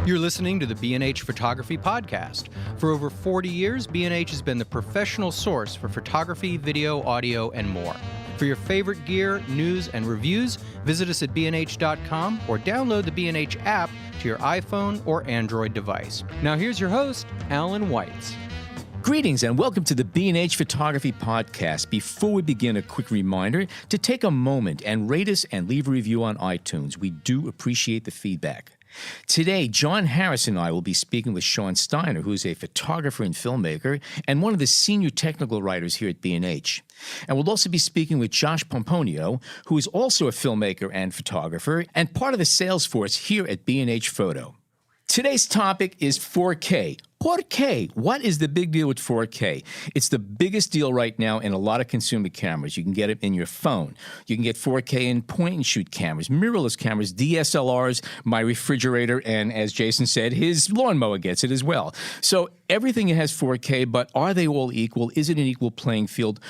You're listening to the B&H Photography Podcast. For over 40 years, B&H has been the professional source for photography, video, audio, and more. For your favorite gear, news, and reviews, visit us at bnh.com or download the B&H app to your iPhone or Android device. Now here's your host, Alan Weitz. Greetings and welcome to the B&H Photography Podcast. Before we begin, a quick reminder to take a moment and rate us and leave a review on iTunes. We do appreciate the feedback. Today, John Harris and I will be speaking with Sean Steiner, who is a photographer and filmmaker and one of the senior technical writers here at B&H. And we'll also be speaking with Josh Pomponio, who is also a filmmaker and photographer and part of the sales force here at B&H Photo. Today's topic is 4K. 4K. What is the big deal with 4K? It's the biggest deal right now in a lot of consumer cameras. You can get it in your phone. You can get 4K in point-and-shoot cameras, mirrorless cameras, DSLRs, my refrigerator, and as Jason said, his lawnmower gets it as well. So everything has 4K, but are they all equal? Is it an equal playing field?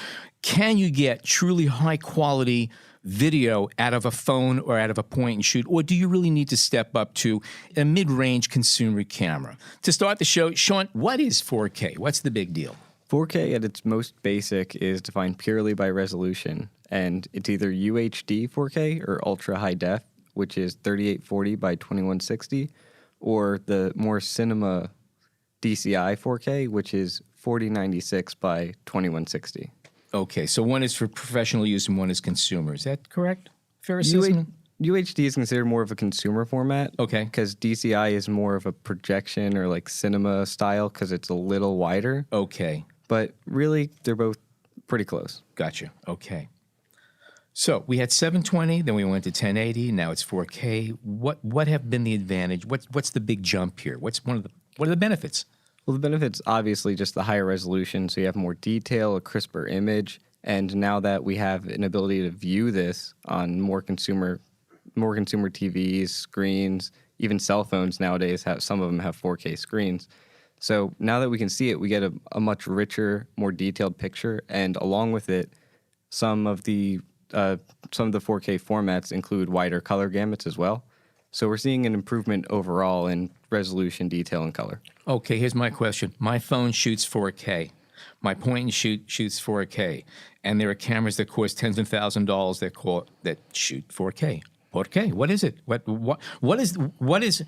Can you get truly high-quality video out of a phone or out of a point and shoot, or do you really need to step up to a mid-range consumer camera? To start the show, Sean, what is 4K? What's the big deal? 4K at its most basic is defined purely by resolution, and it's either UHD 4K or ultra high def, which is 3840 by 2160, or the more cinema DCI 4K, which is 4096 by 2160. Okay, so one is for professional use and one is consumer. Is that correct? Fair assessment? UHD is considered more of a consumer format. Okay. Because DCI is more of a projection or like cinema style because it's a little wider. Okay. But really, they're both pretty close. Gotcha. Okay. So we had 720, then we went to 1080, now it's 4K. What have been the advantage? What's the big jump here? What are the benefits? Well, the benefit's obviously just the higher resolution, so you have more detail, a crisper image, and now that we have an ability to view this on more consumer TVs, screens, even cell phones nowadays some of them have 4K screens. So now that we can see it, we get a much richer, more detailed picture, and along with it, some of the 4K formats include wider color gamuts as well. So we're seeing an improvement overall in resolution, detail, and color. Okay, here's my question. My phone shoots 4K. My point and shoot shoots 4K. And there are cameras that cost tens of thousands of dollars that shoot 4K. 4K, what is it? What is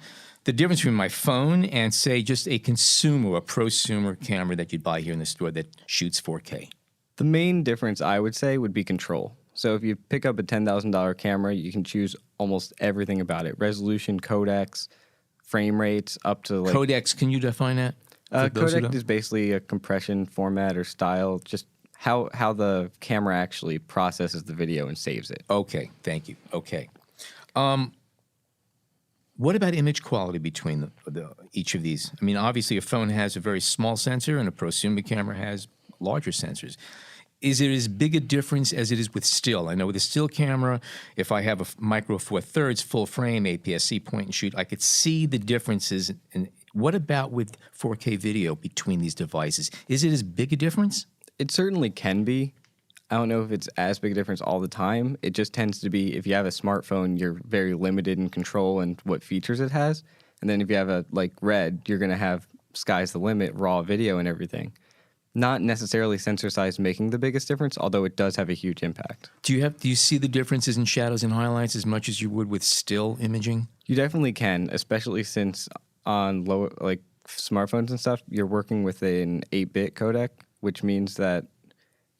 the difference between my phone and, say, just a prosumer camera that you'd buy here in the store that shoots 4K? The main difference, I would say, would be control. So if you pick up a $10,000 camera, you can choose almost everything about it. Resolution, codecs, frame rates, up to like... Codecs, can you define that? Codec is basically a compression format or style, just how the camera actually processes the video and saves it. Okay, thank you. Okay. What about image quality between each of these? I mean, obviously a phone has a very small sensor and a prosumer camera has larger sensors. Is it as big a difference as it is with still? I know with a still camera, if I have a micro four thirds, full frame, APS-C point and shoot, I could see the differences. And what about with 4K video between these devices? Is it as big a difference? It certainly can be. I don't know if it's as big a difference all the time. It just tends to be, if you have a smartphone, you're very limited in control and what features it has. And then if you have a Red, you're going to have sky's the limit, raw video and everything. Not necessarily sensor size making the biggest difference, although it does have a huge impact. Do you see the differences in shadows and highlights as much as you would with still imaging? You definitely can, especially since on low smartphones and stuff, you're working with an 8-bit codec, which means that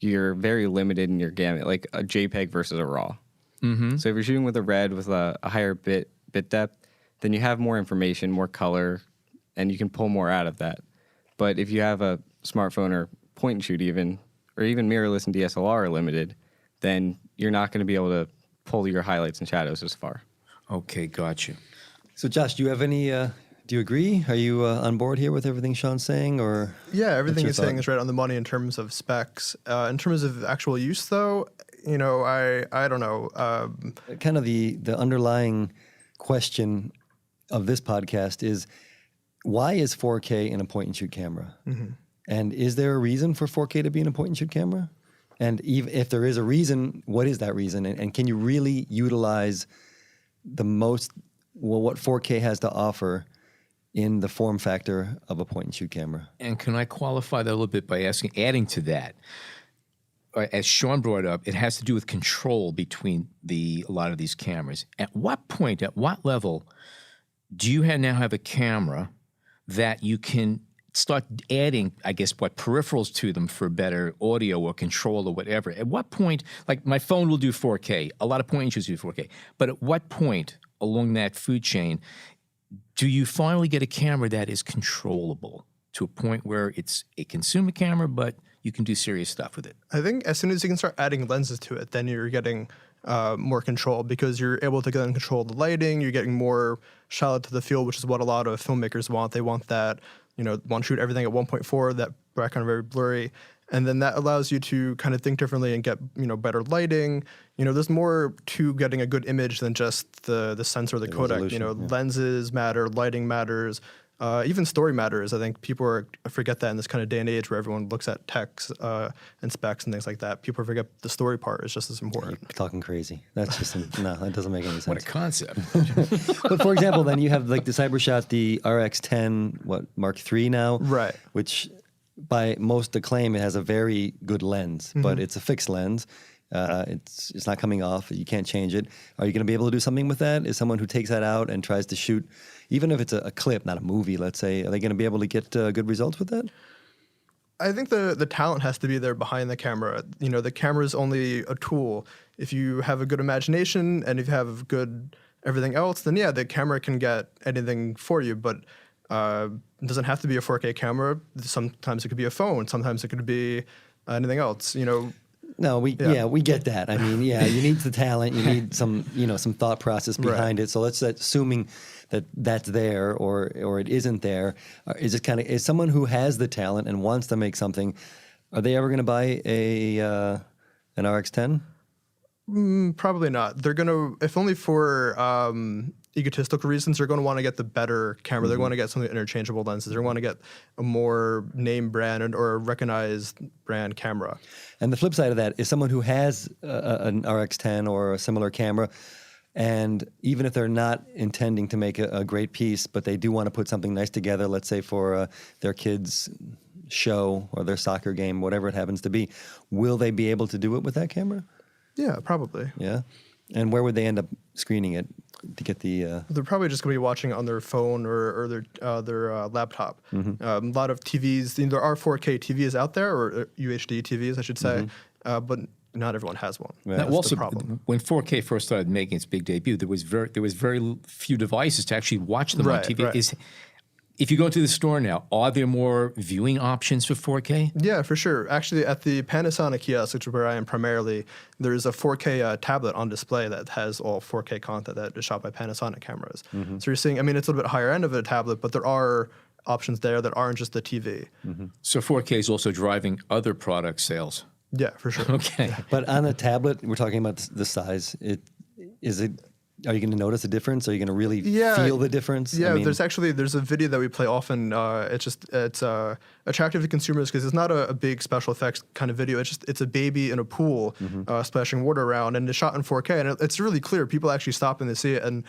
you're very limited in your gamut, like a JPEG versus a RAW. Mm-hmm. So if you're shooting with a Red with a higher bit depth, then you have more information, more color, and you can pull more out of that. But if you have a smartphone or point and shoot or even mirrorless and DSLR are limited, then you're not going to be able to pull your highlights and shadows as far. Okay, gotcha. So Josh, do you have any, do you agree? Are you on board here with everything Sean's saying? Or yeah, everything he's saying is right on the money in terms of specs. In terms of actual use though, I don't know. Kind of the underlying question of this podcast is, why is 4K in a point-and-shoot camera? Mm-hmm. And is there a reason for 4K to be in a point-and-shoot camera? And if there is a reason, what is that reason? And can you really utilize what 4K has to offer in the form factor of a point and shoot camera. And can I qualify that a little bit by adding to that? As Sean brought up, it has to do with control between a lot of these cameras. At what point, at what level, do you now have a camera that you can start adding, I guess, peripherals to them for better audio or control or whatever? At what point, like my phone will do 4K, a lot of point and shoots do 4K, but at what point along that food chain do you finally get a camera that is controllable to a point where it's a consumer camera, but you can do serious stuff with it? I think as soon as you can start adding lenses to it, then you're getting more control, because you're able to then control the lighting. You're getting more shallow to the field, which is what a lot of filmmakers want. They want that, want to shoot everything at 1.4, that background very blurry. And then that allows you to kind of think differently and get, better lighting. There's more to getting a good image than just the sensor or the codec. Lenses matter, lighting matters. Even story matters. I think people forget that in this kind of day and age where everyone looks at text and specs and things like that. People forget the story part is just as important. You're talking crazy. That's just no, that doesn't make any sense. What a concept. But for example, then you have like the Cybershot, the RX10, Mark III now, Right? Which by most acclaim, it has a very good lens, but it's a fixed lens. It's not coming off. You can't change it. Are you going to be able to do something with that? Is someone who takes that out and tries to shoot, even if it's a clip, not a movie, let's say, are they going to be able to get good results with that? I think the talent has to be there behind the camera. The camera is only a tool. If you have a good imagination and if you have good everything else, then yeah, the camera can get anything for you, but it doesn't have to be a 4K camera. Sometimes it could be a phone. Sometimes it could be anything else, No, we get that. I mean, you need the talent, you need some thought process behind it. So let's assuming that's there or it isn't there. Is someone who has the talent and wants to make something, are they ever going to buy an RX10? Probably not. They're gonna, if only for egotistical reasons, they're going to want to get the better camera. They're going to get some of the interchangeable lenses. They want to get a more name brand or a recognized brand camera. And the flip side of that is someone who has an RX10 or a similar camera, and even if they're not intending to make a great piece, but they do want to put something nice together, let's say for their kids' show or their soccer game, whatever it happens to be, will they be able to do it with that camera? Yeah, probably. Yeah. And where would they end up screening it to get the? They're probably just going to be watching it on their phone or their laptop. A lot of TVs, there are 4K TVs out there, or UHD TVs, I should say, but not everyone has one. Right. That's Also, the problem. when 4K first started making its big debut, there was very few devices to actually watch them on TV. Right. If you go to the store now, are there more viewing options for 4K? Yeah, for sure. Actually, at the Panasonic kiosk, which is where I am primarily, there's a 4K tablet on display that has all 4K content that is shot by Panasonic cameras. So you're seeing, it's a little bit higher end of a tablet, but there are options there that aren't just the TV. So 4K is also driving other product sales. Yeah, for sure. Okay. But on a tablet, we're talking about the size. Are you going to notice a difference? Are you going to really feel the difference? Yeah, there's a video that we play often. It's attractive to consumers because it's not a big special effects kind of video. It's a baby in a pool splashing water around, and it's shot in 4K, and it's really clear. People actually stop and they see it, and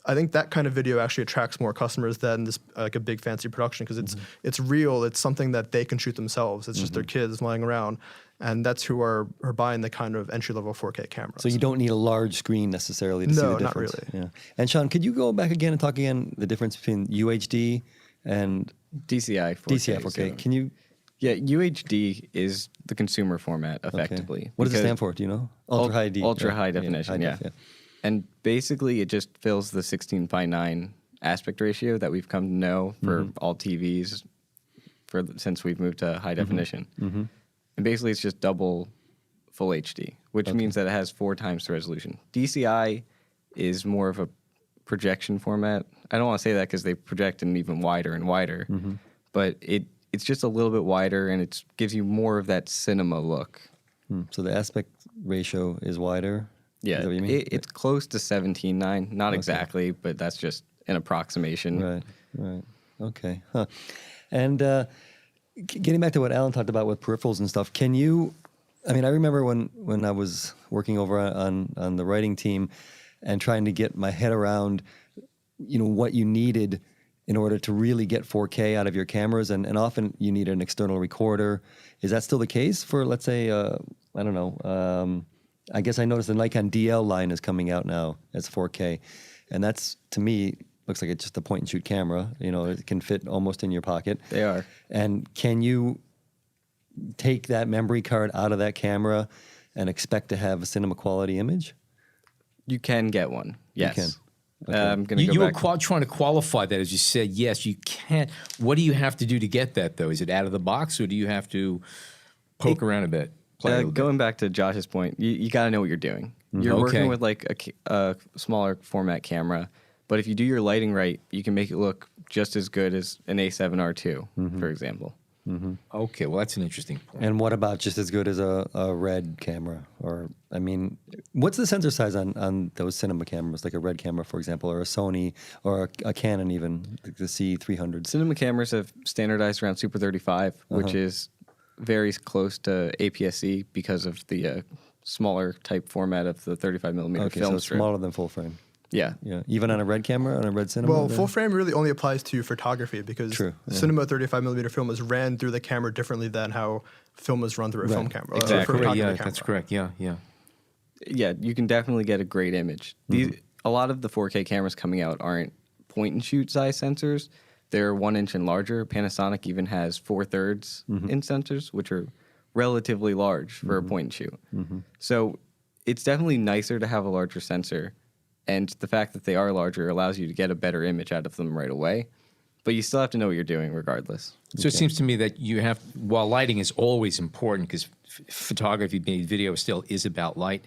I think that kind of video actually attracts more customers than this like a big fancy production because it's real. It's something that they can shoot themselves. It's just their kids lying around. And that's who are buying the kind of entry-level 4K cameras. So you don't need a large screen necessarily to see the difference. No, not really. Yeah. And Sean, could you go back again and talk again the difference between UHD and DCI 4K. DCI 4K? So, Can you? yeah, UHD is the consumer format effectively. Okay. What does it stand for? Do you know? Ultra high D. Ultra high definition. high def, Yeah. And basically, it just fills the 16:9 aspect ratio that we've come to know for all TVs since we've moved to high definition. And basically, it's just double full HD, which means that it has 4 times the resolution. DCI is more of a projection format. I don't want to say that because they project in even wider and wider, but it's just a little bit wider, and it gives you more of that cinema look. So the aspect ratio is wider? Yeah, Is that what you mean? it's close to 17:9. Not exactly, but that's just an approximation. Right. Okay. Huh. And getting back to what Alan talked about with peripherals and stuff, can you? I mean, I remember when I was working over on the writing team and trying to get my head around, what you needed in order to really get 4K out of your cameras, and often you need an external recorder. Is that still the case for, let's say, I don't know, I guess I noticed the Nikon DL line is coming out now as 4K, and that's, to me, looks like it's just a point-and-shoot camera. You know, it can fit almost in your pocket. They are. And can you take that memory card out of that camera and expect to have a cinema quality image? You can get one. Yes. You can. Okay. I'm going to go You were back. trying to qualify that as you said, yes, you can. What do you have to do to get that, though? Is it out of the box, or do you have to poke around a bit? Play a little bit? Going back to Josh's point, you got to know what you're doing. You're Okay. working with like a smaller format camera, but if you do your lighting right, you can make it look just as good as an A7R2, for example. Okay, well, that's an interesting point. And what about just as good as a Red camera? Or, I mean, what's the sensor size on those cinema cameras, like a Red camera, for example, or a Sony, or a Canon even, like the C300s? Cinema cameras have standardized around Super 35, which is very close to APS-C because of the smaller type format of the 35 millimeter Okay, film so strip. smaller than full frame. Yeah. Yeah, even on a Red camera, on a Red cinema? Well, then? full frame really only applies to photography because True, yeah. cinema 35 millimeter film is ran through the camera differently than how film is run through a film camera. Exactly. For a photography Yeah, camera. that's correct. Yeah. Yeah, you can definitely get a great image. A lot of the 4K cameras coming out aren't point and shoot size sensors. They're 1 inch and larger. Panasonic even has 4/3 inch sensors, which are relatively large for a point and shoot. So it's definitely nicer to have a larger sensor. And the fact that they are larger allows you to get a better image out of them right away. But you still have to know what you're doing regardless. So it seems to me that you have, while lighting is always important, because photography, video still is about light,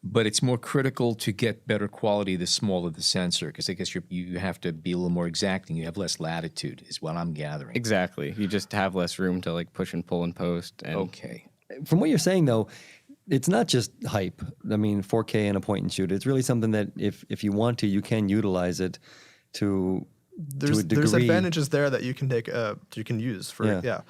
but it's more critical to get better quality the smaller the sensor, because I guess you have to be a little more exacting. You have less latitude, is what I'm gathering. Exactly. You just have less room to like push and pull and post. And Okay. From what you're saying, though, it's not just hype. I mean, 4K and a point and shoot. It's really something that if you want to, you can utilize it to a degree. There's advantages there that you can take you can use for Yeah.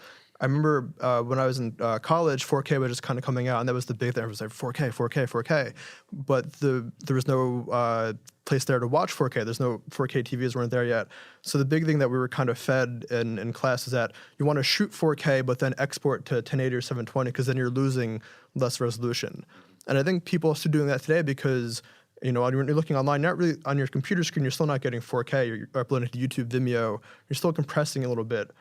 I remember when I was in college, 4K was just kind of coming out, and that was the big thing. It was like 4K, 4K, 4K. But there was no place there to watch 4K. There's no 4K TVs weren't there yet. So the big thing that we were kind of fed in class is that you want to shoot 4K, but then export to 1080 or 720, because then you're losing less resolution. And I think people are still doing that today because, you know, when you're looking online, not really on your computer screen, you're still not getting 4K. You're uploading to YouTube, Vimeo. You're still compressing a little bit.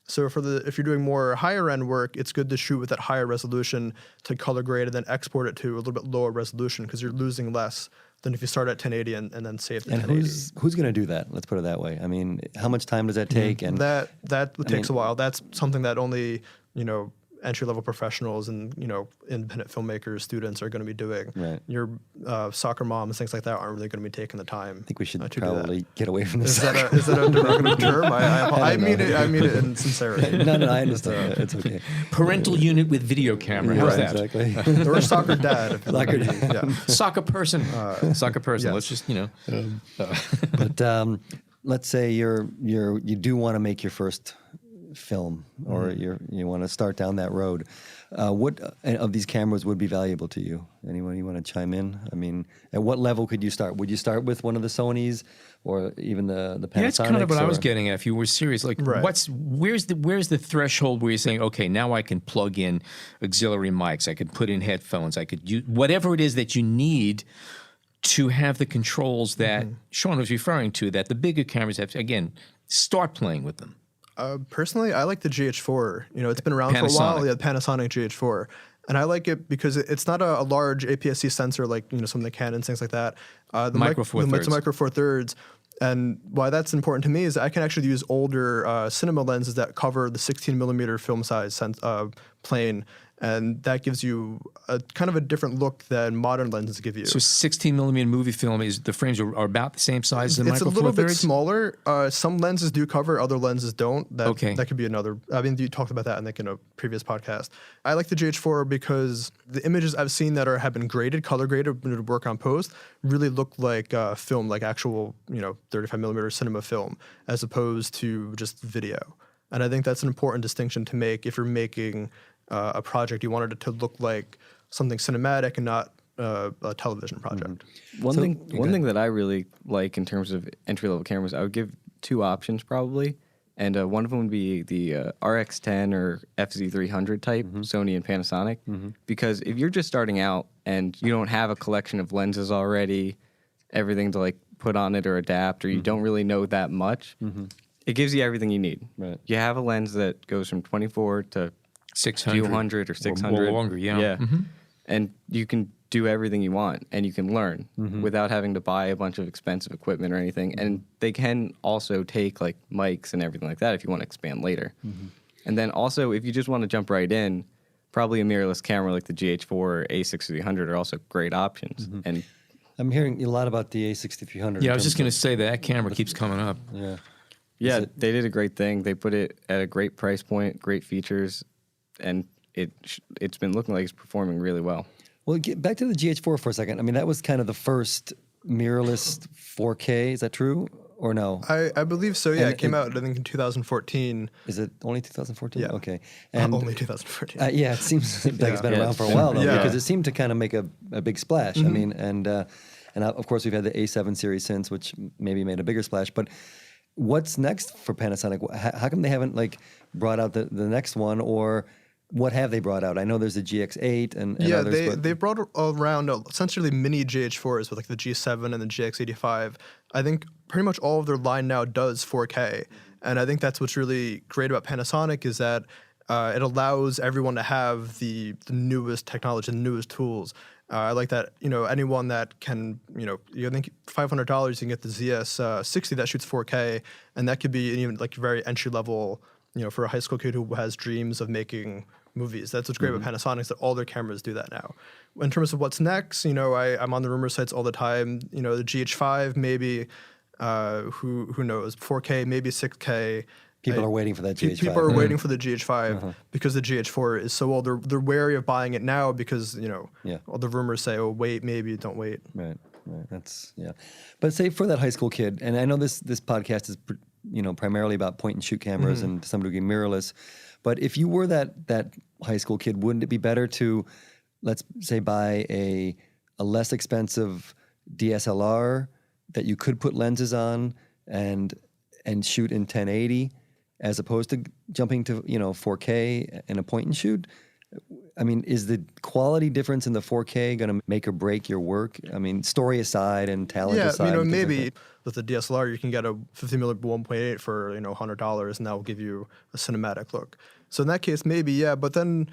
So if you're doing more higher end work, it's good to shoot with that higher resolution to color grade and then export it to a little bit lower resolution, because you're losing less than if you start at 1080 and then save the And 1080. who's going to do that? Let's put it that way. I mean, how much time does that take? And That takes a while. That's something that only, you know, entry-level professionals and, you know, independent filmmakers, students are going to be doing. Right. Your soccer moms, things like that, aren't really going to be taking the time. I think we should to do that. probably get away from this. Is that a derogatory term? I mean it in sincerity. No, I understand. It's okay. Parental unit with video camera. How's that? Exactly. Or soccer dad. If you Soccer like. dad. Yeah. Soccer person. Soccer person. yes. Let's just, you know. But let's say you do want to make your first film, or you want to start down that road. What of these cameras would be valuable to you? Anyone you want to chime in? I mean, at what level could you start? Would you start with one of the Sonys, or even the Panasonics? Yeah, that's kind of what I was or- getting at. If you were serious, like, Right. where's the threshold where you're saying, okay, now I can plug in auxiliary mics, I could put in headphones, I could use whatever it is that you need to have the controls that Sean was referring to, that the bigger cameras have. Again, start playing with them. Personally, I like the GH4. You know, it's been around for a while. Panasonic. Yeah, the Panasonic GH4. And I like it because it's not a large APS-C sensor like, you know, some of the Canons, things like that. Micro Four It's Thirds. a Micro Four Thirds. And why that's important to me is I can actually use older cinema lenses that cover the 16 millimeter film size plane. And that gives you a kind of a different look than modern lenses give you. So 16 millimeter movie film is the frames are about the same size as the It's a Micro little Four bit Thirds? smaller. Some lenses do cover, other lenses don't. That could be another. I mean, you talked about that in a previous podcast. I like the GH4 because the images I've seen that have been graded, color graded, to work on post, really look like film, like actual 35 millimeter cinema film, as opposed to just video. And I think that's an important distinction to make if you're making a project. You wanted it to look like something cinematic and not a television project. One thing that I really like in terms of entry-level cameras, I would give two options probably. And one of them would be the RX10 or FZ300 type, Sony and Panasonic. Because if you're just starting out and you don't have a collection of lenses already, everything to like put on it or adapt, or you don't really know that much, it gives you everything you need. Right. You have a lens that goes from 24 to 600. 200 or 600. Or longer, yeah. And you can do everything you want, and you can learn without having to buy a bunch of expensive equipment or anything. And they can also take like mics and everything like that if you want to expand later. And then also, if you just want to jump right in, probably a mirrorless camera like the GH4 or A6300 are also great options. And I'm hearing a lot about the A6300. Yeah, I was just going to say that camera keeps coming up. yeah, they did a great thing. They put it at a great price point, great features, and it's been looking like it's performing really well. Well, get back to the GH4 for a second. I mean, that was kind of the first mirrorless 4K. Is that true or no? I believe so. Yeah, And it came out I think in 2014. Is it only 2014? Yeah. Okay. Only 2014. Yeah, it seems like it's been around for a while though, because it seemed to kind of make a big splash. I mean, and of course we've had the A7 series since, which maybe made a bigger splash. But what's next for Panasonic? How come they haven't like brought out the next one, or what have they brought out? I know there's the GX8 and others. They brought around essentially mini GH4s with like the G7 and the GX85. I think pretty much all of their line now does 4K, and I think that's what's really great about Panasonic is that it allows everyone to have the newest technology, the newest tools. I like that, anyone that can, I think $500 you can get the ZS60 that shoots 4K, and that could be even like very entry level, for a high school kid who has dreams of making movies. That's what's great about Panasonic is that all their cameras do that now. In terms of what's next, I'm on the rumor sites all the time. The GH5 maybe, who knows? 4K, maybe 6K. People are waiting for that GH5. People are waiting for the GH5 because the GH4 is so old. They're wary of buying it now because all the rumors say, oh wait, maybe don't wait. Right. That's But say for that high school kid, and I know this podcast is primarily about point and shoot cameras and to some degree mirrorless. But if you were that high school kid, wouldn't it be better to, let's say, buy a less expensive DSLR that you could put lenses on and shoot in 1080, as opposed to jumping to 4K and a point and shoot? I mean, is the quality difference in the 4K going to make or break your work? I mean, story aside and talent aside. Yeah, maybe with the DSLR you can get a 50mm 1.8 for $100, and that will give you a cinematic look. So in that case, maybe but then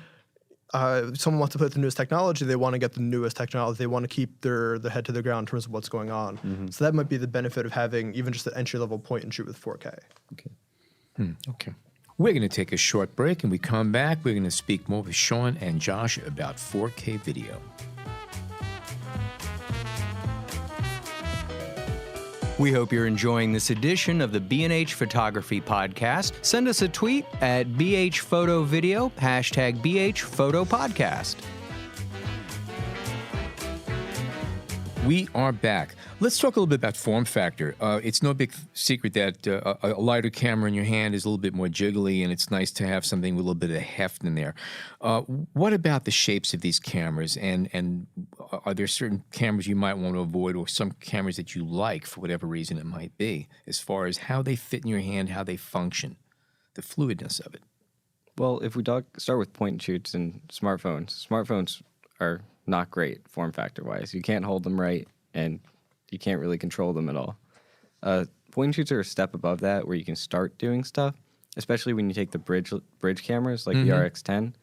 someone wants to put the newest technology. They want to get the newest technology. They want to keep their head to the ground in terms of what's going on. So that might be the benefit of having even just an entry level point and shoot with 4K. Okay. We're going to take a short break, and we come back. We're going to speak more with Sean and Josh about 4K video. We hope you're enjoying this edition of the B&H Photography Podcast. Send us a tweet at BHPhotoVideo, #BHPhotoPodcast. We are back. Let's talk a little bit about form factor. It's no big secret that a lighter camera in your hand is a little bit more jiggly, and it's nice to have something with a little bit of heft in there. What about the shapes of these cameras, and are there certain cameras you might want to avoid, or some cameras that you like for whatever reason it might be, as far as how they fit in your hand, how they function, the fluidness of it? Well, if we start with point and shoots and smartphones are not great form factor wise. You can't hold them right, and you can't really control them at all. Point and shoots are a step above that, where you can start doing stuff, especially when you take the bridge cameras like the RX10.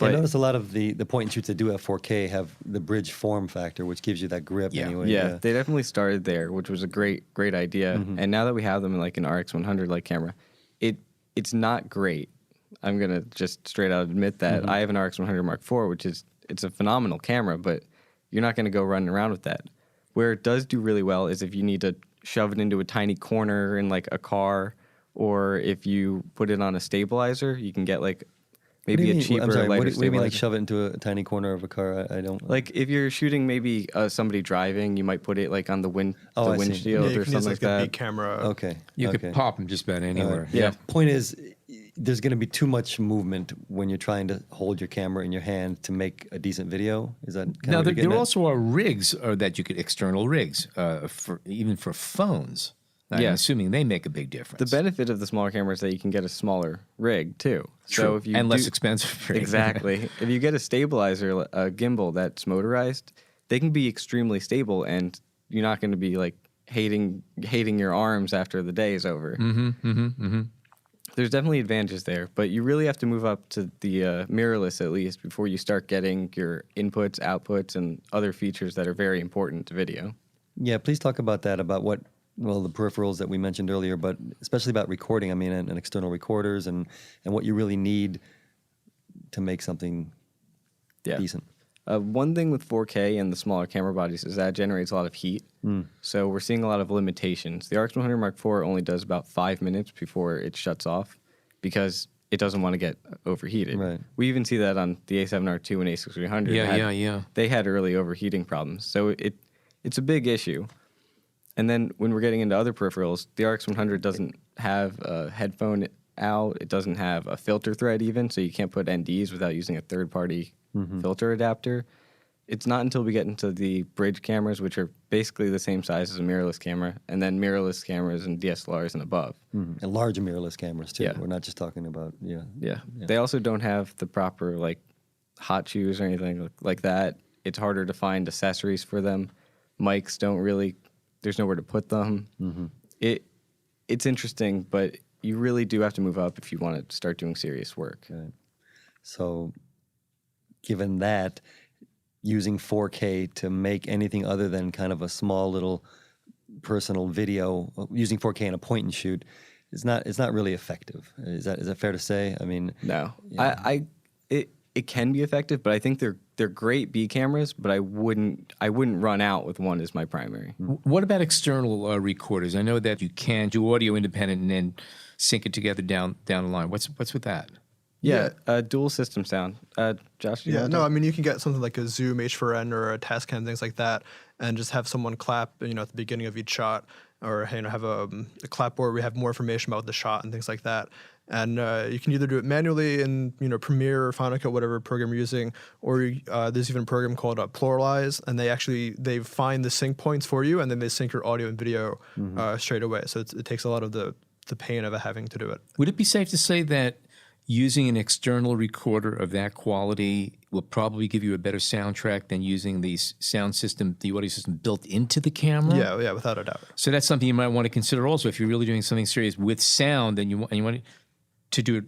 I notice a lot of the point and shoots that do have 4K have the bridge form factor, which gives you that grip anyway. Yeah, they definitely started there, which was a great idea. And now that we have them in like an RX100 like camera, it's not great. I'm gonna just straight out admit that. I have an RX100 Mark IV, which it's a phenomenal camera, but you're not going to go running around with that. Where it does do really well is if you need to shove it into a tiny corner in like a car, or if you put it on a stabilizer, you can get like maybe a cheaper, lighter what do you mean, like stabilizer. shove it into a tiny corner of a car? I don't... Like if you're shooting maybe somebody driving, you might put it like on the I see. windshield You or can something use like a that. big camera. Okay. You could pop them just about anywhere. Point is, there's going to be too much movement when you're trying to hold your camera in your hand to make a decent video. Is that kind Now, of what you're there getting at? also are rigs that you could, external rigs, even for phones. I'm Yeah. assuming they make a big difference. The benefit of the smaller camera is that you can get a smaller rig too. True. So if you and less do- expensive. Exactly. If you get a stabilizer, a gimbal that's motorized, they can be extremely stable, and you're not going to be like hating your arms after the day is over. There's definitely advantages there, but you really have to move up to the mirrorless at least before you start getting your inputs, outputs, and other features that are very important to video. Yeah, please talk about that, about the peripherals that we mentioned earlier, but especially about recording, I mean, and external recorders and what you really need to make something decent. One thing with 4K and the smaller camera bodies is that it generates a lot of heat. So we're seeing a lot of limitations. The RX100 Mark IV only does about 5 minutes before it shuts off because it doesn't want to get overheated. Right. We even see that on the A7R2 and A6300. Yeah. They had early overheating problems. So it's a big issue. And then when we're getting into other peripherals, the RX100 doesn't have a headphone out. It doesn't have a filter thread even, so you can't put NDs without using a third-party filter adapter. It's not until we get into the bridge cameras, which are basically the same size as a mirrorless camera, and then mirrorless cameras and DSLRs and above. And large mirrorless cameras too. Yeah. We're not just talking about Yeah. They also don't have the proper like hot shoes or anything like that. It's harder to find accessories for them. Mics don't really, there's nowhere to put them. It's interesting, but you really do have to move up if you want to start doing serious work. Okay. So, given that, using 4K to make anything other than kind of a small little personal video, using 4K in a point and shoot, it's not really effective. Is that fair to say? I mean, No, it can be effective, but I think they're great B cameras. But I wouldn't run out with one as my primary. What about external recorders? I know that you can do audio independent and then sync it together down the line. What's with that? Yeah, dual system sound. Josh, do you Yeah, want no, to- I mean, you can get something like a Zoom H4n or a Tascam, things like that, and just have someone clap, at the beginning of each shot, or have a clapboard where we have more information about the shot and things like that. And you can either do it manually in Premiere or Final Cut, whatever program you're using, or there's even a program called Pluralize, and they find the sync points for you, and then they sync your audio and video straight away. So it takes a lot of the pain of having to do it. Would it be safe to say that using an external recorder of that quality will probably give you a better soundtrack than using the sound system, the audio system built into the camera? Yeah, without a doubt. So that's something you might want to consider also if you're really doing something serious with sound and you want to do it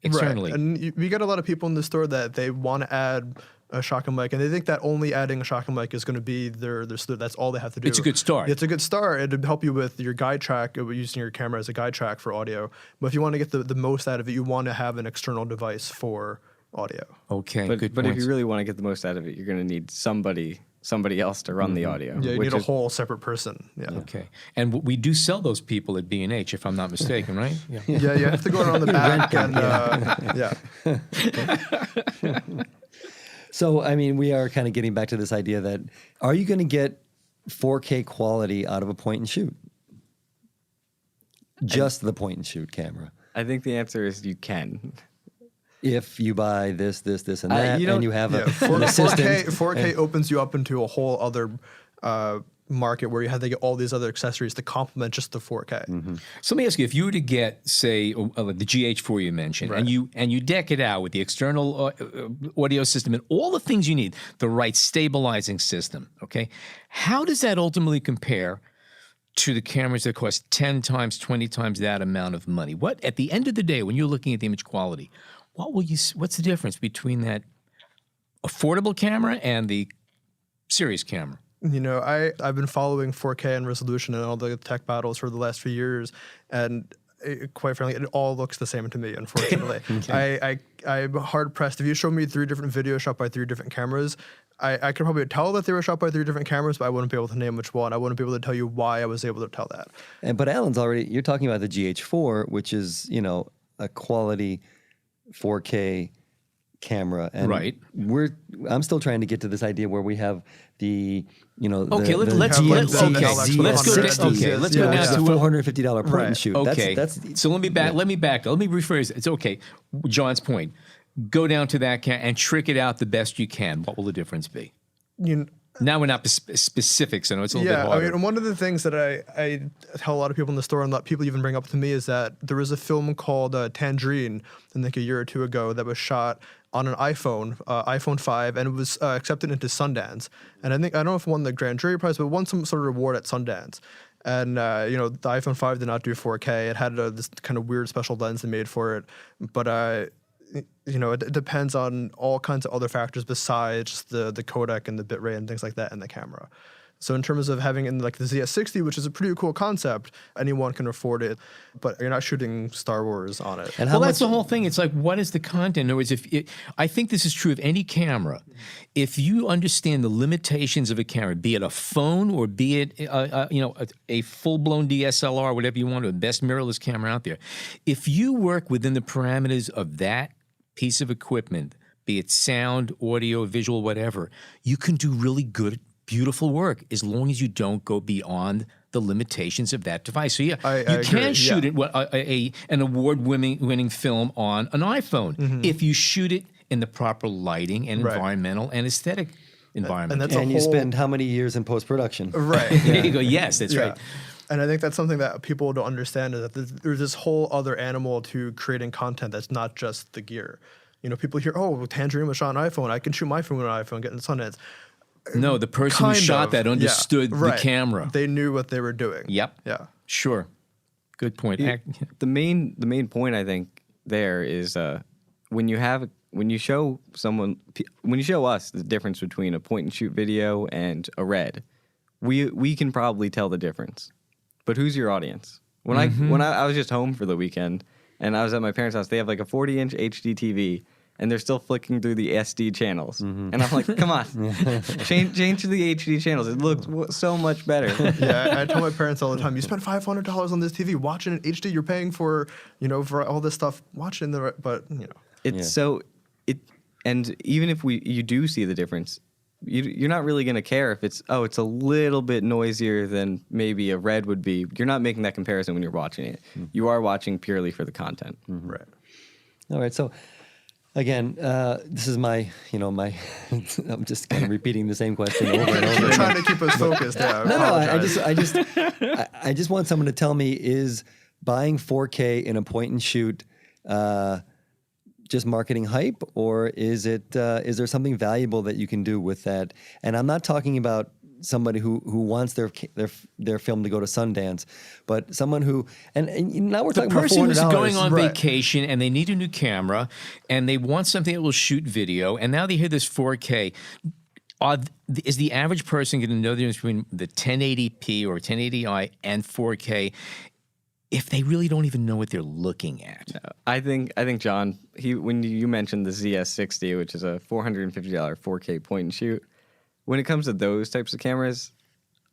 externally. Right. And we get a lot of people in the store that they want to add a shotgun mic, and they think that only adding a shotgun mic is going to be that's all they have to do. It's a good start. It's a good start. It'd help you with your guide track, using your camera as a guide track for audio. But if you want to get the most out of it, you want to have an external device for audio. Okay, But good if points. you really want to get the most out of it, you're going to need somebody else to run the audio. Yeah, you which need a is- whole separate person. Yeah. Okay. And we do sell those people at B&H, if I'm not mistaken, right? Yeah. Yeah, you have to go around the back and so I mean, we are kind of getting back to this idea that are you going to get 4K quality out of a point and shoot? Just the point and shoot camera. I think the answer is you can. If you buy this, and that, you and you have Yeah, an assistant. 4K opens you up into a whole other market where you have to get all these other accessories to complement just the 4K. So let me ask you, if you were to get, say, the GH4 you mentioned, Right. and you deck it out with the external audio system and all the things you need, the right stabilizing system, okay, how does that ultimately compare to the cameras that cost 10 times, 20 times that amount of money? What, at the end of the day, when you're looking at the image quality, what's the difference between that affordable camera and the serious camera? I've been following 4K and resolution and all the tech battles for the last few years, and quite frankly, it all looks the same to me, unfortunately. I'm hard pressed. If you show me 3 different videos shot by 3 different cameras, I could probably tell that they were shot by 3 different cameras, but I wouldn't be able to name which one. I wouldn't be able to tell you why I was able to tell that. But Alan's you're talking about the GH4, which is, a quality 4K camera. And Right. I'm still trying to get to this idea where we have the, Okay, let's go go. Okay, Let's go down it's a to $450 point Right. and shoot. Okay. That's So let me back. Let me rephrase it. It's okay. John's point. Go down to that and trick it out the best you can. What will the difference be? Now we're not specific, so I know it's a little bit I harder. mean, and one of the things that I tell a lot of people in the store, and a lot of people even bring up to me, is that there was a film called Tangerine, I think a year or two ago, that was shot on an iPhone, iPhone 5, and it was accepted into Sundance. And I don't know if it won the Grand Jury Prize, but it won some sort of reward at Sundance. And the iPhone 5 did not do 4K. It had this kind of weird special lens they made for it, but it depends on all kinds of other factors besides the codec and the bitrate and things like that in the camera. So in terms of having in like the ZS60, which is a pretty cool concept, anyone can afford it, but you're not shooting Star Wars on it. And Well, that's the whole thing. It's like, what is the content? In other words, I think this is true of any camera. If you understand the limitations of a camera, be it a phone or be it a full-blown DSLR, whatever you want, or the best mirrorless camera out there, if you work within the parameters of that piece of equipment, be it sound, audio, visual, whatever, you can do really good, beautiful work as long as you don't go beyond the limitations of that device. So I you can agree, shoot an award-winning film on an iPhone if you shoot it in the proper lighting and Right. environmental and aesthetic environment. that's and you spend how many years in post-production? Right. There you go. Yes, that's right. And I think that's something that people don't understand, is that there's this whole other animal to creating content that's not just the gear. People hear, oh, Tangerine was shot on an iPhone. I can shoot my phone with an iPhone, get in Sundance. No, the person who Kind shot of, that understood yeah, the right. camera. They knew what they were doing. Yep. Yeah. Sure. Good point. The main point I think there is when you show us the difference between a point and shoot video and a red, we can probably tell the difference. But who's your audience? When I was just home for the weekend and I was at my parents' house, they have like a 40-inch HD TV. And they're still flicking through the SD channels. And I'm like, come on, change to the HD channels. It looks so much better. Yeah, I tell my parents all the time, you spent $500 on this TV, watch it in HD, you're paying for, for all this stuff, watch it in the, but, And even if you do see the difference, you're not really going to care if it's a little bit noisier than maybe a red would be. You're not making that comparison when you're watching it. You are watching purely for the content. Right. All right, so again, this is my I'm just kind of repeating the same question over and over. You're trying to keep us focused. Yeah, I just want someone to tell me, is buying 4K in a point and shoot just marketing hype, or is there something valuable that you can do with that? And I'm not talking about somebody who wants their film to go to Sundance, but someone who and now we're talking about $400. The person who's going on Right. vacation and they need a new camera and they want something that will shoot video, and now they hear this 4K. Is the average person going to know the difference between the 1080p or 1080i and 4K if they really don't even know what they're looking at? I think John, when you mentioned the ZS60, which is a $450 4K point and shoot, when it comes to those types of cameras,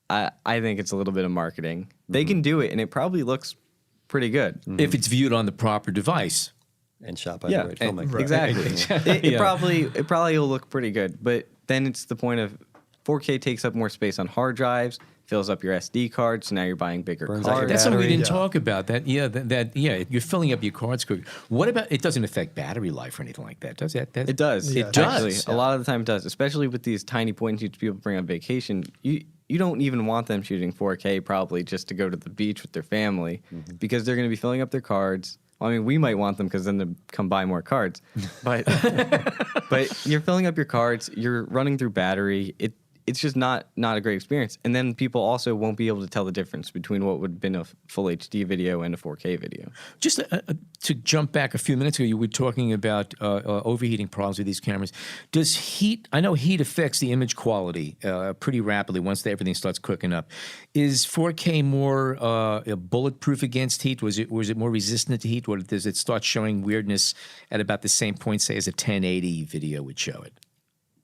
I think it's a little bit of marketing. They can do it, and it probably looks pretty good. If it's viewed on the proper device. And shot by the right filmmaker. Exactly. It probably will look pretty good, but then it's the point of 4K takes up more space on hard drives, fills up your SD card, so now you're buying bigger Burns out your cards. That's something we battery. didn't talk about. You're filling up your cards quick. What about, it doesn't affect battery life or anything like that, does it? It does. Yeah. It does. Actually, a lot of the time it does, especially with these tiny point and shoots people bring on vacation. You don't even want them shooting 4K probably just to go to the beach with their family because they're going to be filling up their cards. Well, I mean, we might want them because then they come buy more cards. But but you're filling up your cards. You're running through battery. It's just not a great experience. And then people also won't be able to tell the difference between what would have been a full HD video and a 4K video. Just to jump back a few minutes ago, you were talking about overheating problems with these cameras. Does heat, I know heat affects the image quality pretty rapidly once everything starts cooking up. Is 4K more bulletproof against heat? Was it more resistant to heat? Or does it start showing weirdness at about the same point, say, as a 1080 video would show it?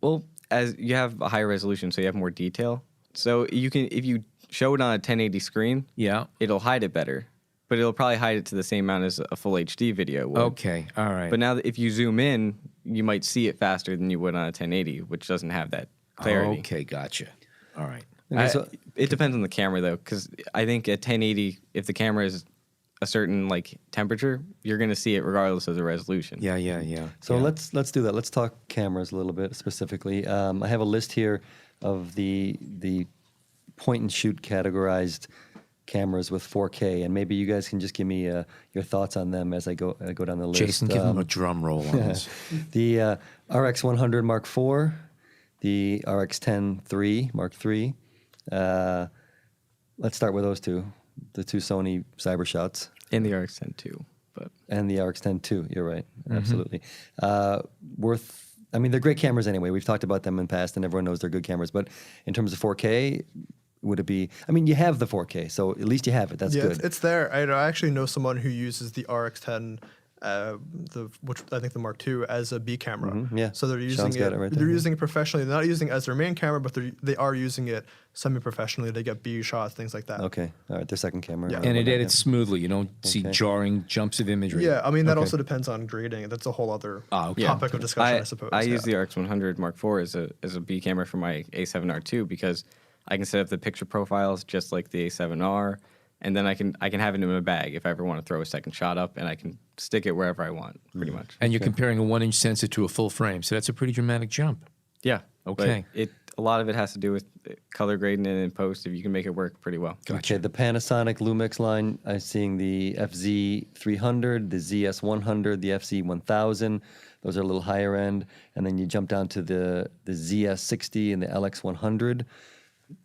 Well, as you have a higher resolution, so you have more detail. So you can, if you show it on a 1080 screen, Yeah. it'll hide it better, but it'll probably hide it to the same amount as a full HD video would. Okay, all right. But now, if you zoom in, you might see it faster than you would on a 1080, which doesn't have that clarity. Okay, gotcha. All right. It depends on the camera, though, because I think at 1080, if the camera is a certain temperature, you're going to see it regardless of the resolution. Yeah. So let's do that. Let's talk cameras a little bit specifically. I have a list here of the point and shoot categorized cameras with 4K, and maybe you guys can just give me your thoughts on them as I go down the list. Jason, give him a drum roll on this. The RX100 Mark IV, the RX10 III Mark III. Let's start with those two, the two Sony Cybershots. In the RX10 too, and the RX10 II. You're right, absolutely. I mean, they're great cameras anyway. We've talked about them in the past, and everyone knows they're good cameras. But in terms of 4K, would it be? I mean, you have the 4K, so at least you have it. That's good. It's there. I actually know someone who uses the RX10, which I think the Mark II, as a B camera. Yeah. So they're using Sean's got it right there, they're yeah. using it professionally. They're not using it as their main camera, but they are using it semi-professionally. They get B shots, things like that. Okay, all right. Their second camera. Yeah. And it edits smoothly. You don't see jarring jumps of imagery. Yeah, I mean that also depends on grading. That's a whole other topic of discussion, I suppose. I use the RX100 Mark IV as a B camera for my A7R II because I can set up the picture profiles just like the A7R, and then I can have it in my bag if I ever want to throw a second shot up, and I can stick it wherever I want, pretty much. And you're comparing a 1-inch sensor to a full frame, so that's a pretty dramatic jump. Yeah. Okay. But a lot of it has to do with color grading and in post. If you can make it work pretty well. Okay, the Panasonic Lumix line, I'm seeing the FZ300, the ZS100, the FZ1000. Those are a little higher end. And then you jump down to the ZS60 and the LX100.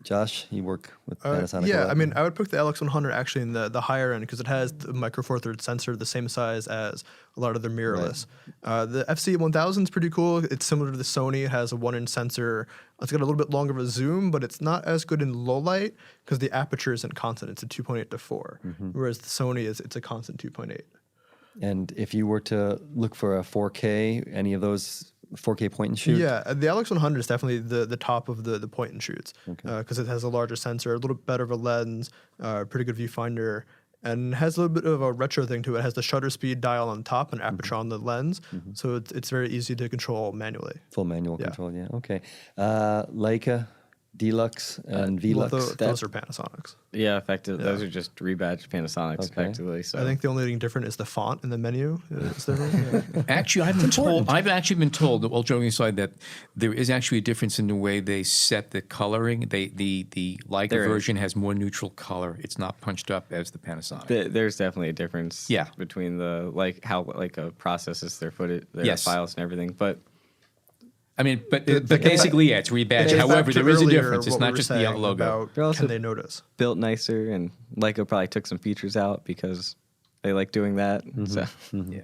Josh, you work with Panasonic a Yeah, lot. I mean, I would put the LX100 actually in the higher end because it has the micro four thirds sensor, the same size as a lot of their mirrorless. The FZ1000 is pretty cool. It's similar to the Sony. It has a 1-inch sensor. It's got a little bit longer of a zoom, but it's not as good in low light because the aperture isn't constant. It's a 2.8 to 4, whereas the Sony it's a constant 2.8. And if you were to look for a 4K, any of those 4K point and shoot? Yeah, the LX100 is definitely the top of the point and shoots because it has a larger sensor, a little bit better of a lens, pretty good viewfinder, and has a little bit of a retro thing to it. It has the shutter speed dial on top and aperture on the lens, so it's very easy to control manually. Full manual control, yeah. Okay. Leica, Deluxe, and Velux. Those are Panasonics. Yeah, effectively. Those are just rebadged Panasonics, effectively. So I think the only thing different is the font in the menu. Is there? Actually, I've been told, well, joking aside, that there is actually a difference in the way they set the coloring. The Leica version has more neutral color. It's not punched up as the Panasonic. There's definitely a difference between how Leica processes their footage, their files and everything. But I mean, but basically, it's rebadged. However, there is a difference. It's not just the logo. They're also, can they notice? Built nicer, and Leica probably took some features out because they like doing that. So yeah.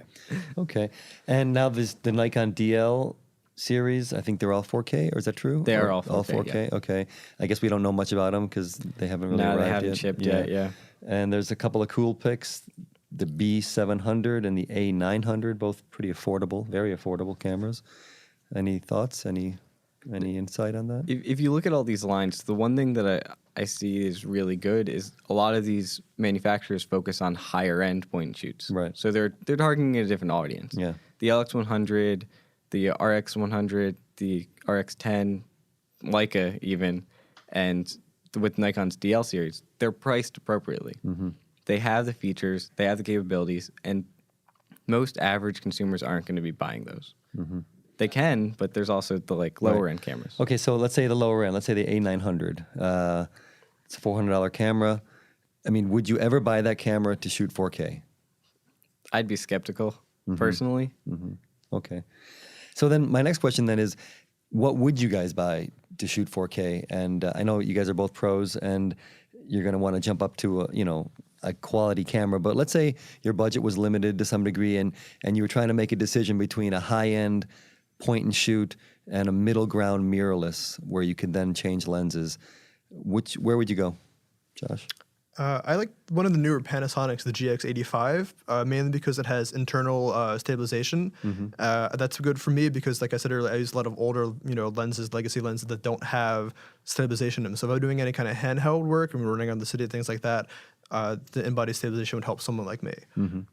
Okay. And now there's the Nikon DL series. I think they're all 4K, or is that true? They are all 4K. All 4K. Yeah. Okay. I guess we don't know much about them because they haven't really arrived they haven't yet. shipped yet. Yeah. And there's a couple of cool picks. The B700 and the A900, both pretty affordable, very affordable cameras. Any thoughts? Any insight on that? If you look at all these lines, the one thing that I see is really good is a lot of these manufacturers focus on higher end point and shoots. Right. So they're targeting a different audience. Yeah. The LX100, the RX100, the RX10, Leica even, and with Nikon's DL series, they're priced appropriately. They have the features, they have the capabilities, and most average consumers aren't going to be buying those. They can, but there's also the lower end cameras. Okay, so let's say the lower end. Let's say the A900. It's a $400 camera. I mean, would you ever buy that camera to shoot 4K? I'd be skeptical, personally. Okay. So then my next question then is, what would you guys buy to shoot 4K? And I know you guys are both pros, and you're going to want to jump up to a quality camera. But let's say your budget was limited to some degree, and you were trying to make a decision between a high-end point and shoot and a middle ground mirrorless where you can then change lenses. Where would you go, Josh? I like one of the newer Panasonics, the GX85, mainly because it has internal stabilization. That's good for me because, like I said earlier, I use a lot of older, lenses, legacy lenses that don't have stabilization in them. So if I'm doing any kind of handheld work and we're running on the city, things like that, the in-body stabilization would help someone like me.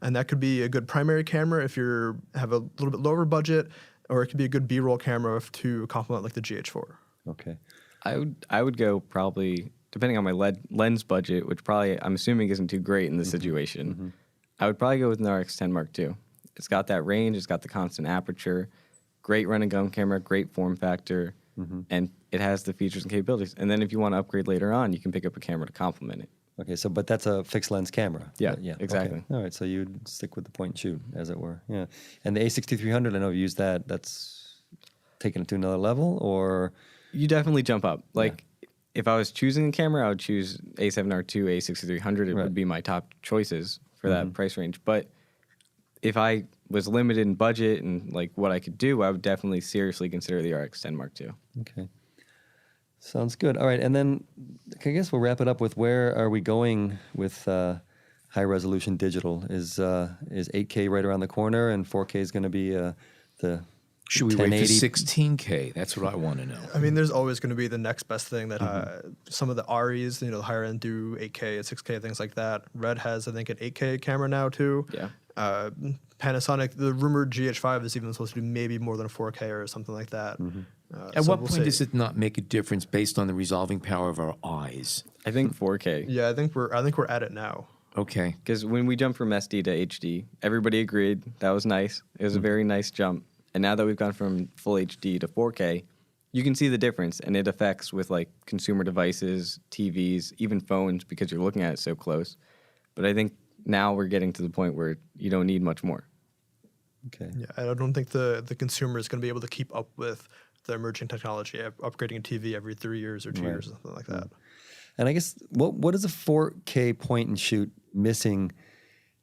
And that could be a good primary camera if you have a little bit lower budget, or it could be a good B-roll camera to complement like the GH4. Okay. I would go probably, depending on my lens budget, which probably I'm assuming isn't too great in this situation, I would probably go with an RX10 Mark II. It's got that range, it's got the constant aperture, great run and gun camera, great form factor, and it has the features and capabilities. And then if you want to upgrade later on, you can pick up a camera to complement it. Okay, so but that's a fixed lens camera. Yeah, yeah, exactly. Okay. All right, so you'd stick with the point and shoot, as it were. Yeah, and the A6300, I know you used that. That's taking it to another level, or You definitely jump up. Like if I was choosing a camera, I would choose A7R2, A6300. It would be my top choices for that price range. But if I was limited in budget and like what I could do, I would definitely seriously consider the RX10 Mark II. okay. Sounds good. All right, and then I guess we'll wrap it up with where are we going with high resolution digital? Is 8K right around the corner, and 4K is going to be the Should we wait for 1080? 16K? That's what I want to know. I mean, there's always going to be the next best thing that some of the REs, the higher end do 8K, 6K, things like that. Red has, I think, an 8K camera now too. Yeah. Panasonic, the rumored GH5 is even supposed to do maybe more than a 4K or something like that. At So what we'll point see. does it not make a difference based on the resolving power of our eyes? I think 4K. Yeah, I think we're at it now. Okay. Because when we jumped from SD to HD, everybody agreed that was nice. It was a very nice jump. And now that we've gone from full HD to 4K, you can see the difference, and it affects with like consumer devices, TVs, even phones, because you're looking at it so close. But I think now we're getting to the point where you don't need much more. Okay. Yeah, I don't think the consumer is going to be able to keep up with the emerging technology, upgrading a TV every 3 years or 2 years or something like that. And I guess what is a 4K point and shoot missing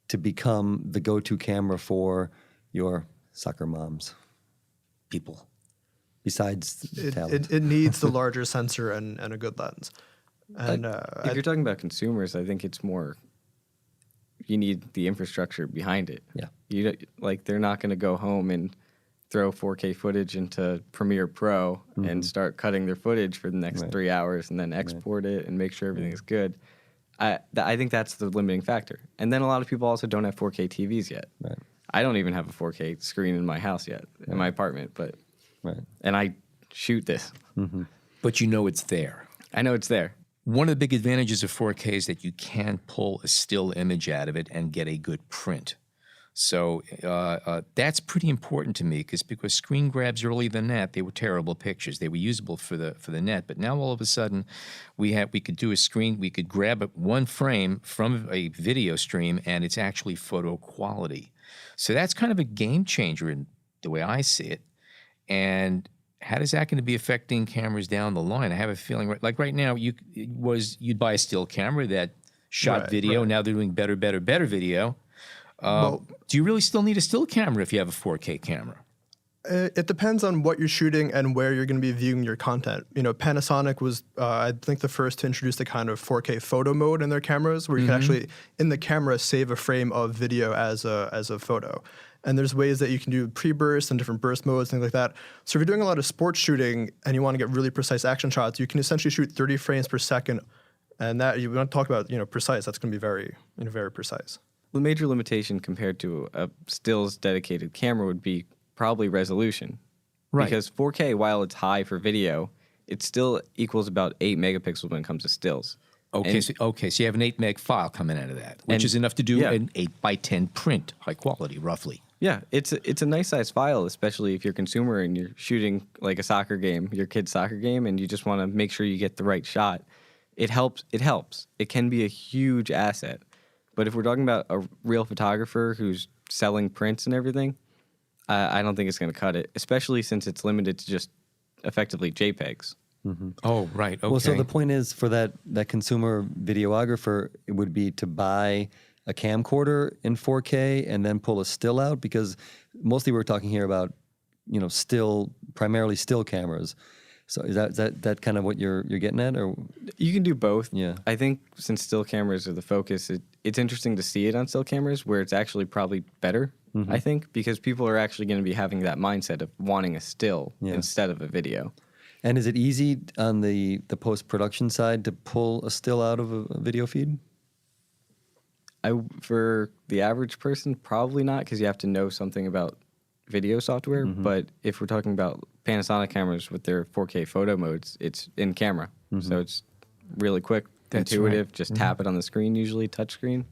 to become the go-to camera for your soccer moms, people, besides talent? It needs the larger sensor and a good lens. And If you're talking about consumers, I think it's more you need the infrastructure behind it. Yeah. You like they're not going to go home and throw 4K footage into Premiere Pro and start cutting their footage for the next 3 hours and then export it and make sure everything is good. I think that's the limiting factor. And then a lot of people also don't have 4K TVs yet. Right. I don't even have a 4K screen in my house yet, in my apartment, and I shoot this. But you know it's there. I know it's there. One of the big advantages of 4K is that you can pull a still image out of it and get a good print. So that's pretty important to me because screen grabs earlier than that, they were terrible pictures. They were usable for the net, but now all of a sudden we could do a screen. We could grab one frame from a video stream, and it's actually photo quality. So that's kind of a game changer in the way I see it. And how is that going to be affecting cameras down the line? I have a feeling like right now you'd buy a still camera that shot video. Now they're doing better video. Do you really still need a still camera if you have a 4K camera? It depends on what you're shooting and where you're going to be viewing your content. Panasonic was, I think, the first to introduce the kind of 4K photo mode in their cameras, where you can actually, in the camera, save a frame of video as a photo. And there's ways that you can do pre-burst and different burst modes, things like that. So if you're doing a lot of sports shooting and you want to get really precise action shots, you can essentially shoot 30 frames per second. And that you want to talk about, precise. That's going to be very, very precise. The major limitation compared to a stills dedicated camera would be probably resolution. Right. Because 4K, while it's high for video, it still equals about 8 megapixels when it comes to stills. Okay, so you have an 8 meg file coming out of that, which is enough to do an 8x10 print, high quality, roughly. Yeah, it's a nice size file, especially if you're a consumer and you're shooting like a soccer game, your kid's soccer game, and you just want to make sure you get the right shot. It helps. It can be a huge asset. But if we're talking about a real photographer who's selling prints and everything, I don't think it's going to cut it, especially since it's limited to just effectively JPEGs. Oh, right. Okay. Well, so the point is for that consumer videographer, it would be to buy a camcorder in 4K and then pull a still out, because mostly we're talking here about, primarily still cameras. So is that kind of what you're getting at, or? You can do both. Yeah. I think since still cameras are the focus, it's interesting to see it on still cameras where it's actually probably better, I think, because people are actually going to be having that mindset of wanting a still instead of a video. And is it easy on the post-production side to pull a still out of a video feed? For the average person, probably not, because you have to know something about video software. But if we're talking about Panasonic cameras with their 4K photo modes, it's in camera. So it's really quick, That's intuitive. right. Just tap it on the screen, usually touch screen.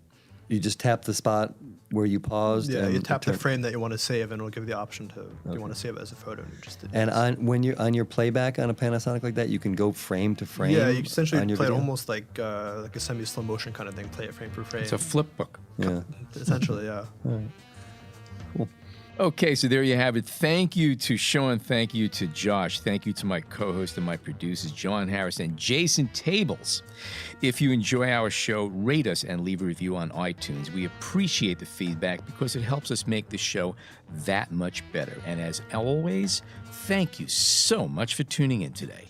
You just tap the spot where you paused. Yeah, and you tap the turn- frame that you want to save, and it'll give you the option to do you want to save it as a photo. And just And when you're on your playback on a Panasonic like that, you can go frame to frame. yeah, you essentially on your play it video? almost like a semi slow motion kind of thing. Play it frame for frame. It's a flip book. Yeah. Essentially, yeah. Okay, so there you have it. Thank you to Sean. Thank you to Josh. Thank you to my co-host and my producers, John Harris and Jason Tables. If you enjoy our show, rate us and leave a review on iTunes. We appreciate the feedback because it helps us make the show that much better. And as always, thank you so much for tuning in today.